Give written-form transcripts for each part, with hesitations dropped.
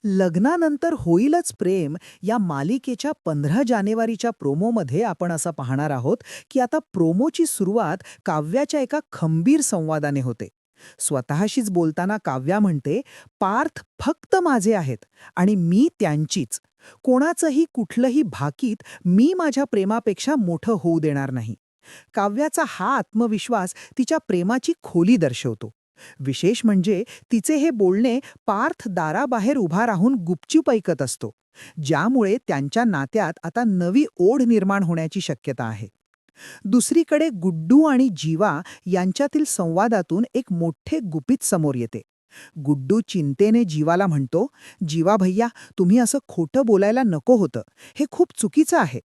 लग्नानंतर होईलच प्रेम या मालिकेच्या 15 जानेवारीच्या प्रोमोमध्ये आपण असं पाहणार आहोत की आता प्रोमोची सुरुवात काव्याच्या एका खंबीर संवादाने होते. स्वतःशीच बोलताना काव्या म्हणते, "पार्थ फक्त माझे आहेत आणि मी त्यांचीच. कोणाचंही कुठलंही भाकीत मी माझ्या प्रेमापेक्षा मोठं होऊ देणार नाही." काव्याचा हा आत्मविश्वास तिच्या प्रेमाची खोली दर्शवतो. विशेष म्हणजे तिचे हे बोलणे पार्थ दाराबाहेर उभा राहून गुपचूप ऐकत असतो, ज्यामुळे त्यांच्या नात्यात आता नवी ओढ निर्माण होण्याची शक्यता आहे. दुसरीकडे गुड्डू आणि जीवा यांच्यातील संवादातून एक मोठे गुपित समोर येते. गुड्डू चिंतेने जीवाला म्हणतो, "जीवा भैया, तुम्ही असं खोटं बोलायला नको होतं. हे खूप चुकीचं आहे."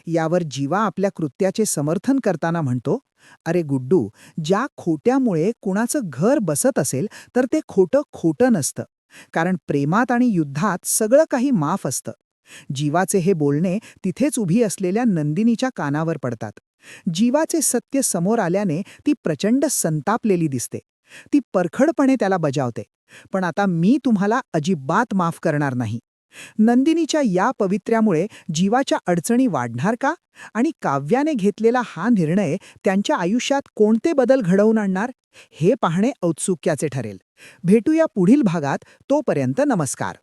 यावर जीवा आपल्या कृत्याचे समर्थन करताना म्हणतो, "अरे गुड्डू, ज्या खोट्यामुळे कुणाचं घर बसत असेल तर ते खोटं खोटं नसतं. कारण प्रेमात आणि युद्धात सगळं काही माफ असतं." जीवाचे हे बोलणे तिथेच उभी असलेल्या नंदिनीच्या कानावर पडतात. जीवाचे सत्य समोर आल्याने ती प्रचंड संतापलेली दिसते. ती परखडपणे त्याला बजावते, "पण आता मी तुम्हाला अजिबात माफ करणार नाही." नंदिनीच्या या पवित्र्यामुळे जीवाच्या अडचणी वाढणार का? आणि काव्याने घेतलेला हा निर्णय त्यांच्या आयुष्यात कोणते बदल घडवून आणणार? हे पाहणे औत्सुक्याचे ठरेल. भेटूया पुढील भागात. तोपर्यंत नमस्कार.